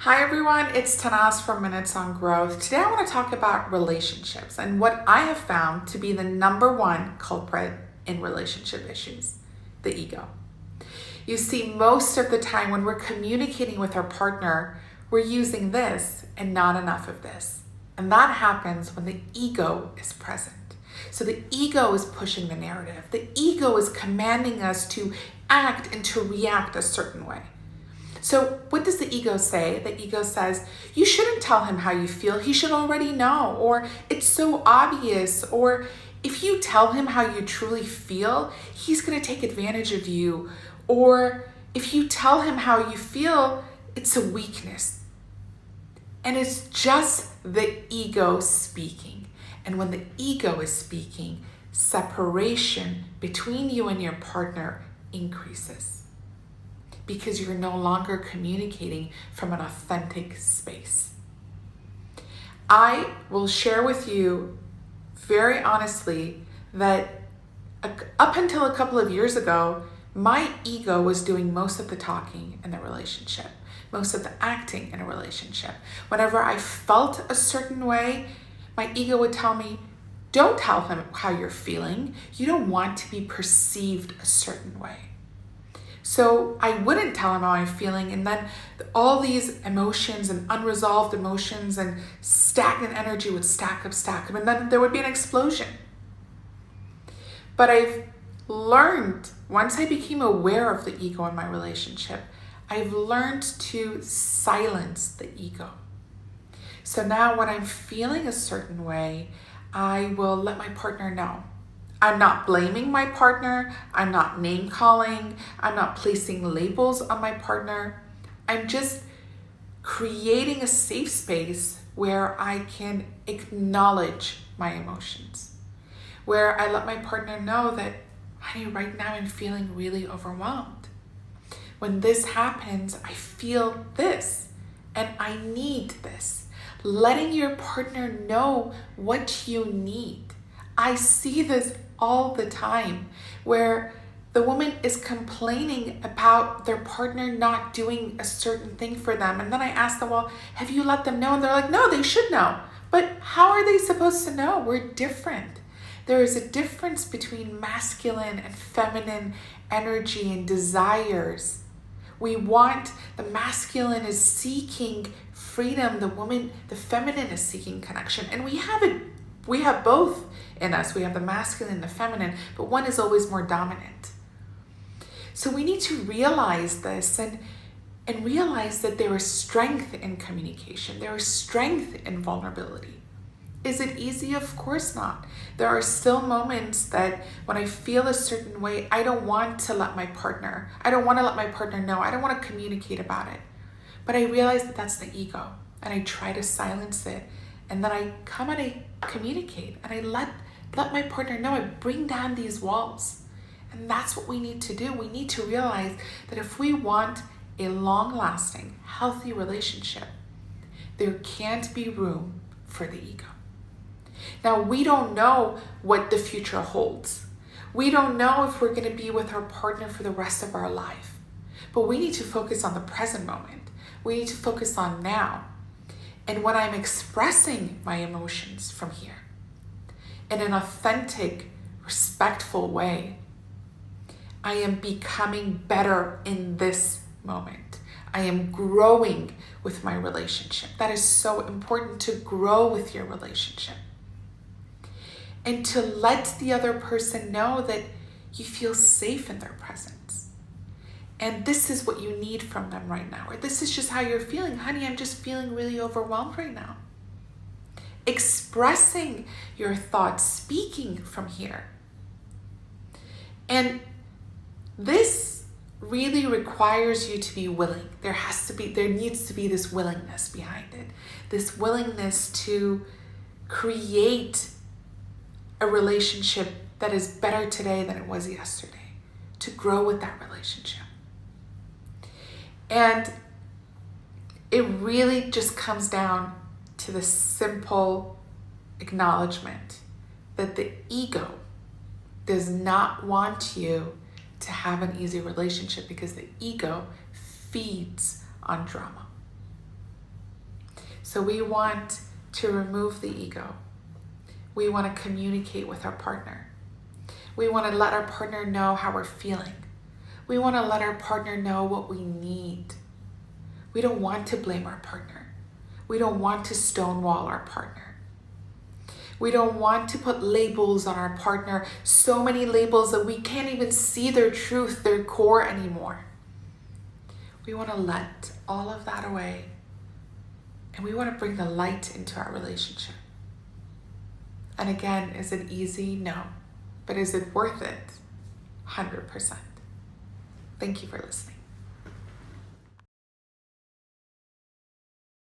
Hi everyone, it's Tannaz from Minutes on Growth. Today I want to talk about relationships and what I have found to be the number one culprit in relationship issues, the ego. You see, most of the time when we're communicating with our partner, we're using this and not enough of this. And that happens when the ego is present. So the ego is pushing the narrative. The ego is commanding us to act and to react a certain way. So what does the ego say? The ego says, you shouldn't tell him how you feel. He should already know. Or it's so obvious. Or if you tell him how you truly feel, he's going to take advantage of you. Or if you tell him how you feel, it's a weakness. And it's just the ego speaking. And when the ego is speaking, separation between you and your partner increases, because you're no longer communicating from an authentic space. I will share with you very honestly that up until a couple of years ago, my ego was doing most of the talking in the relationship, most of the acting in a relationship. Whenever I felt a certain way, my ego would tell me, don't tell him how you're feeling. You don't want to be perceived a certain way. So I wouldn't tell him how I'm feeling, and then all these emotions and unresolved emotions and stagnant energy would stack up, and then there would be an explosion. But I've learned, once I became aware of the ego in my relationship, I've learned to silence the ego. So now when I'm feeling a certain way, I will let my partner know. I'm not blaming my partner. I'm not name calling. I'm not placing labels on my partner. I'm just creating a safe space where I can acknowledge my emotions, where I let my partner know that, honey, right now I'm feeling really overwhelmed. When this happens, I feel this and I need this. Letting your partner know what you need. I see this all the time where the woman is complaining about their partner not doing a certain thing for them. And then I ask them, well, have you let them know? And they're like, no, they should know. But how are they supposed to know? We're different. There is a difference between masculine and feminine energy and desires. We want, the masculine is seeking freedom. The woman, the feminine is seeking connection. And we have both in us. We have the masculine and the feminine, but one is always more dominant. So we need to realize this and realize that there is strength in communication. There is strength in vulnerability. Is it easy? Of course not. There are still moments that when I feel a certain way, I don't want to let my partner know. I don't want to communicate about it. But I realize that that's the ego, and I try to silence it. And then I come and I communicate, and I let my partner know. I bring down these walls. And that's what we need to do. We need to realize that if we want a long-lasting, healthy relationship, there can't be room for the ego. Now, we don't know what the future holds. We don't know if we're going to be with our partner for the rest of our life. But we need to focus on the present moment. We need to focus on now. And when I'm expressing my emotions from here in an authentic, respectful way, I am becoming better in this moment. I am growing with my relationship. That is so important, to grow with your relationship. And to let the other person know that you feel safe in their presence. And this is what you need from them right now. Or this is just how you're feeling. Honey, I'm just feeling really overwhelmed right now. Expressing your thoughts, speaking from here. And this really requires you to be willing. There needs to be this willingness behind it. This willingness to create a relationship that is better today than it was yesterday. To grow with that relationship. And it really just comes down to the simple acknowledgement that the ego does not want you to have an easy relationship, because the ego feeds on drama. So we want to remove the ego. We want to communicate with our partner. We want to let our partner know how we're feeling. We want to let our partner know what we need. We don't want to blame our partner. We don't want to stonewall our partner. We don't want to put labels on our partner, so many labels that we can't even see their truth, their core anymore. We want to let all of that away, and we want to bring the light into our relationship. And again, is it easy? No. But is it worth it? 100%. Thank you for listening.